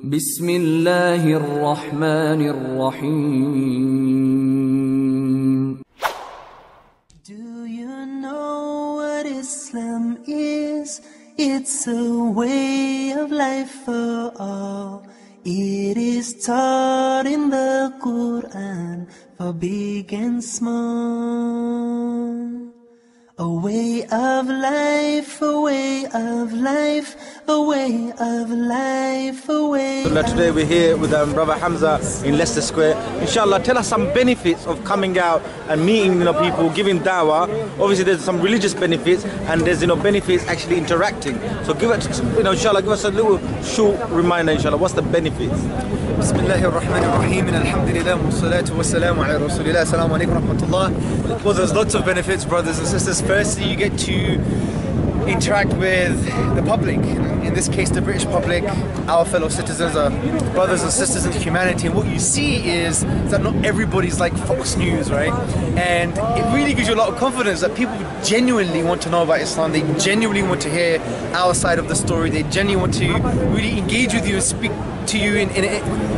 بسم الله الرحمن الرحيم. Do you know what Islam is? It's a way of life for all. It is taught in the Quran for big and small. A way of life, a way of life, a way of life, a way. Today we're here with brother Hamza in Leicester Square. Inshallah, tell us some benefits of coming out and meeting people, giving dawah. Obviously there's some religious benefits and there's benefits actually interacting. So give it, inshallah, give us a little short reminder, inshallah, what's the benefits? Bismillahirrahmanirrahim. Alhamdulillah wa salatu wa salamu ala rasulillah. Assalamu alaikum wa rahmatullah. Well, there's lots of benefits, brothers and sisters. Firstly, you get to interact with the public, in this case the British public. Our fellow citizens are brothers and sisters in humanity, and what you see is that not everybody's like Fox News, right? And it really gives you a lot of confidence that people genuinely want to know about Islam, they genuinely want to hear our side of the story, they genuinely want to really engage with you and speak to you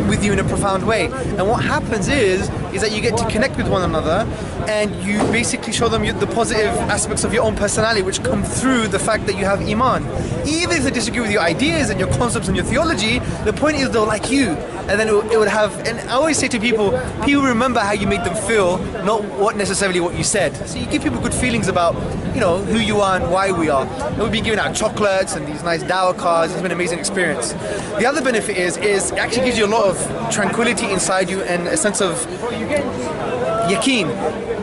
with you in a profound way. And what happens is that you get to connect with one another, and you basically show them the positive aspects of your own personality, which come through the fact that you have iman. Even if they disagree with your ideas and your concepts and your theology, the point is they'll like you. And then it would have, and I always say to people remember how you made them feel, not necessarily what you said. So you give people good feelings about, who you are and why we are. And we've been giving out chocolates and these nice dawah cards. It's been an amazing experience. The other benefit is it actually gives you a lot of tranquility inside you and a sense of yaqeen,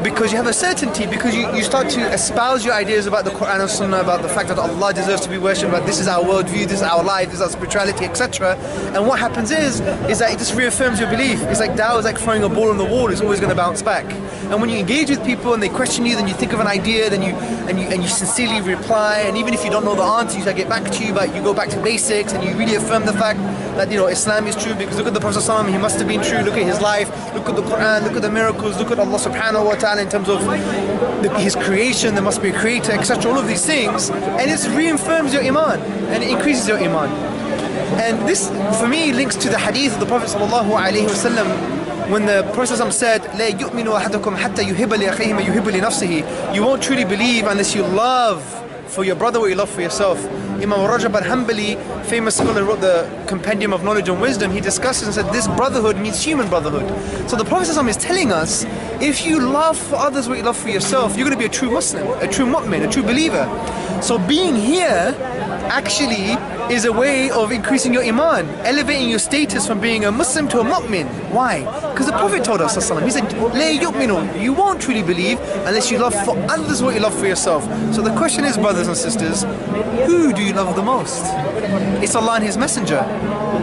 because you have a certainty, because you start to espouse your ideas about the Quran and Sunnah, about the fact that Allah deserves to be worshipped, about this is our worldview, this is our life, this is our spirituality, etc. And what happens is that it just reaffirms your belief. It's like dawah is like throwing a ball on the wall, it's always going to bounce back. And when you engage with people and they question you, then you think of an idea, then you sincerely reply, and even if you don't know the answer, you get back to you, but you go back to basics and you really affirm the fact that Islam is true, because look at the Prophet ﷺ, he must have been true, look at his life, look at the Quran, look at the miracles, look at Allah subhanahu wa ta'ala in terms of his creation, there must be a creator, etc. All of these things, and it reaffirms your iman and it increases your iman. And this for me links to the hadith of the Prophet sallallahu alaihi wasallam, when the Prophet said, "La yu'minu ahadukum hatta yuhibba li akhihi ma yuhibbu li nafsihi." You won't truly believe unless you love for your brother what you love for yourself. Imam Rajab al-Hanbali, famous scholar, wrote the Compendium of Knowledge and Wisdom. He discusses and said this brotherhood means human brotherhood. So the Prophet is telling us, if you love for others what you love for yourself, you're going to be a true Muslim, a true mu'min, a true believer. So being here actually is a way of increasing your iman, elevating your status from being a Muslim to a mu'min. Why? Because the Prophet told us, he said, "La yu'minu," you won't truly believe unless you love for others what you love for yourself. So the question is, brothers and sisters, who do you love the most? It's Allah and His Messenger.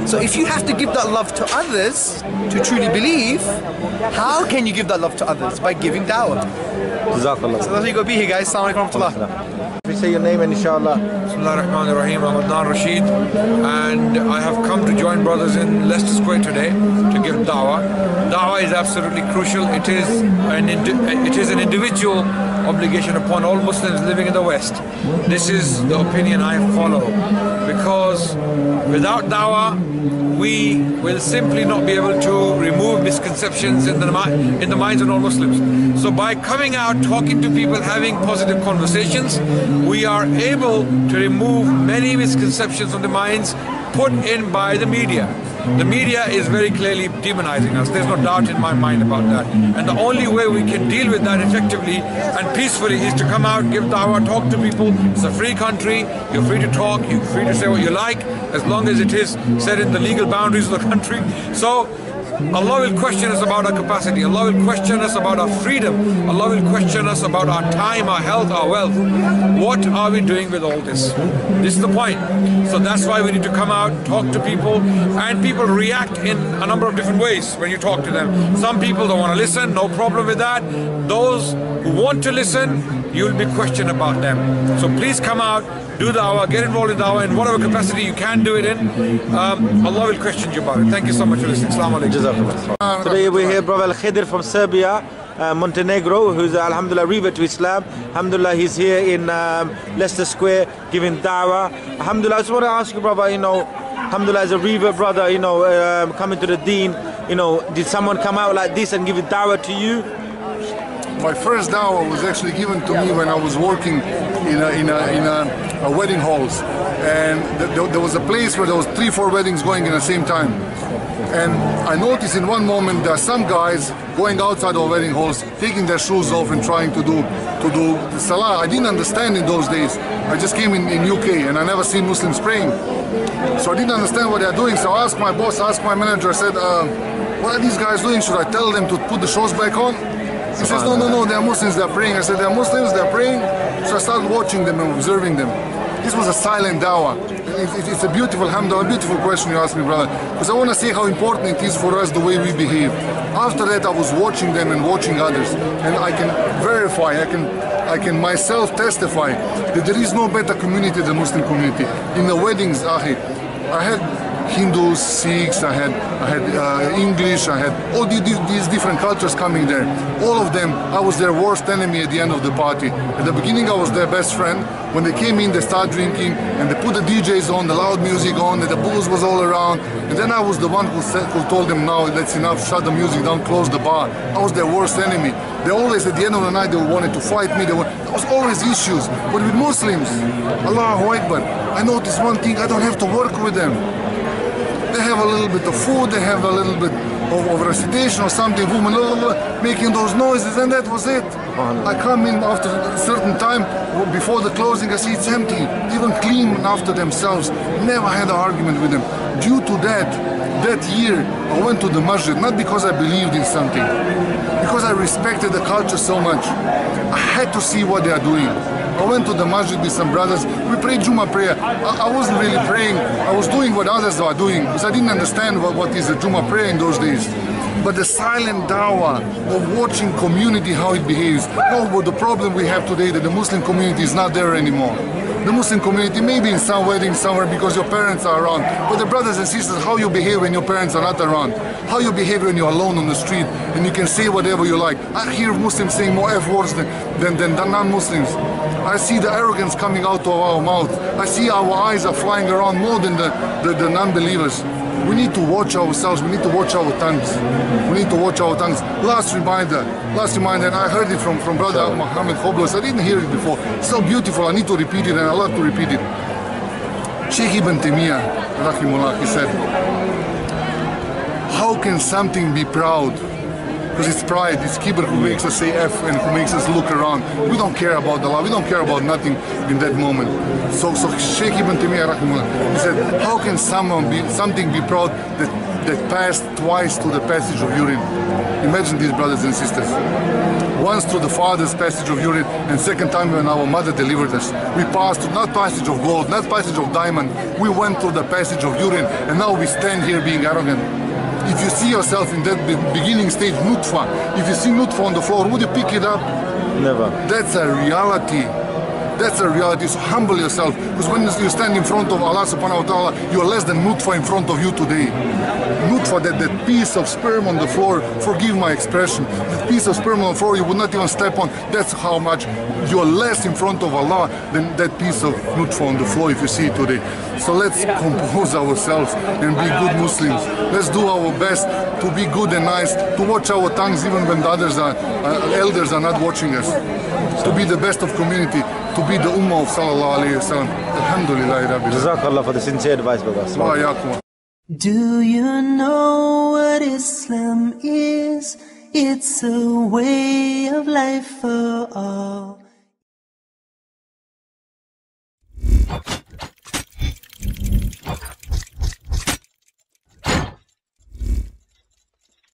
So if you have to give that love to others to truly believe, how can you give that love to others? By giving dawah. Jazakallah. So that's why you got to be here, guys. Assalamu alaikum wa rahmatullah. Please say your name and inshallah. Bismillahirrahmanirrahim. I'm Adnan Rashid, and I have come to join brothers in Leicester Square today to give dawah. Dawah is absolutely crucial. It is an individual obligation upon all Muslims living in the West. This is the opinion I follow, because without dawah we will simply not be able to remove misconceptions in the minds of non-Muslims. So by coming out, talking to people, having positive conversations, we are able to remove many misconceptions from the minds put in by the media. The media is very clearly demonizing us. There's no doubt in my mind about that. And the only way we can deal with that effectively and peacefully is to come out, give dawah, talk to people. It's a free country. You're free to talk. You're free to say what you like, as long as it is said in the legal boundaries of the country. So Allah will question us about our capacity. Allah will question us about our freedom. Allah will question us about our time, our health, our wealth. What are we doing with all this? This is the point. So that's why we need to come out, talk to people, and people react in a number of different ways when you talk to them. Some people don't want to listen, no problem with that. Those who want to listen, you will be questioned about them. So please come out, do dawah, get involved in dawah in whatever capacity you can do it in. Allah will question you about it. Thank you so much for listening. Assalamu alaikum. Today we're here, brother Alkhadr from Serbia, Montenegro, who's alhamdulillah revert to Islam. Alhamdulillah, he's here in Leicester Square giving dawah. Alhamdulillah, I just want to ask you, brother, alhamdulillah, as a revert brother, you know, coming to the deen, you know, did someone come out like this and give a dawah to you? My first dawah was actually given to me when I was working in a wedding halls, and there was a place where there was 3-4 weddings going in the same time. And I noticed in one moment there are some guys going outside of wedding halls, taking their shoes off and trying to do the salah. I didn't understand in those days. I just came in UK and I never seen Muslims praying. So I didn't understand what they're doing. So I asked my boss, asked my manager, I said, what are these guys doing? Should I tell them to put the shoes back on? He says, no, they're Muslims, they're praying. I said, they're Muslims, they're praying. So I started watching them and observing them. This was a silent dawah. It's a beautiful, Hamza, a beautiful question you asked me, brother. Because I want to say how important it is for us the way we behave. After that, I was watching them and watching others. And I can verify, I can myself testify that there is no better community than the Muslim community. In the weddings, I had Hindus, Sikhs, I had English, I had all these different cultures coming there. All of them, I was their worst enemy at the end of the party. At the beginning I was their best friend. When they came in, they started drinking and they put the DJs on, the loud music on, and the booze was all around. And then I was the one who told them, now that's enough, shut the music down, close the bar. I was their worst enemy. They always, at the end of the night, they wanted to fight me. There was always issues. But with Muslims, Allahu Akbar, I noticed one thing, I don't have to work with them. They have a little bit of food, they have a little bit of recitation or something, women making those noises, and that was it. I come in after a certain time, before the closing, I see it's empty. Even clean after themselves. Never had an argument with them. Due to that year, I went to the masjid, not because I believed in something, because I respected the culture so much. I had to see what they are doing. I went to the masjid with some brothers. We prayed Jummah prayer. I wasn't really praying. I was doing what others are doing because I didn't understand what is a Jummah prayer in those days. But the silent dawah of watching community, how it behaves. No, but the problem we have today that the Muslim community is not there anymore. The Muslim community, maybe in some wedding somewhere because your parents are around. But the brothers and sisters, how you behave when your parents are not around. How you behave when you're alone on the street and you can say whatever you like. I hear Muslims saying more F words than non-Muslims. I see the arrogance coming out of our mouth. I see our eyes are flying around more than the non-believers. We need to watch ourselves, we need to watch our tongues. We need to watch our tongues. Last reminder, and I heard it from brother Muhammad Khoblos. I didn't hear it before. It's so beautiful, I need to repeat it and I love to repeat it. Sheikh Ibn Taymiyyah, rahimullah, he said, how can something be proud? Because it's pride, it's kibr who makes us say F and who makes us look around. We don't care about Allah, we don't care about nothing in that moment. So Sheikh Ibn Taymiyyah, rahimahullah, he said, how can something be proud that passed twice through the passage of urine? Imagine these brothers and sisters. Once through the father's passage of urine, and second time when our mother delivered us. We passed through not passage of gold, not passage of diamond, we went through the passage of urine, and now we stand here being arrogant. If you see yourself in that beginning stage, nutfa, if you see nutfa on the floor, would you pick it up? Never. That's a reality. That's a reality. So humble yourself. Because when you stand in front of Allah subhanahu wa ta'ala, you are less than nutfa in front of you today. Nutfa, that piece of sperm on the floor, forgive my expression, that piece of sperm on the floor you would not even step on, that's how much you are less in front of Allah than that piece of nutfa on the floor if you see it today. So let's compose ourselves and be good Muslims. Let's do our best to be good and nice, to watch our tongues even when the others elders are not watching us. To be the best of community, to be the ummah of sallallahu alayhi wa sallam. Alhamdulillah Rabbil. Jazakallah for the sincere advice, brother. Do you know what Islam is? It's a way of life for all.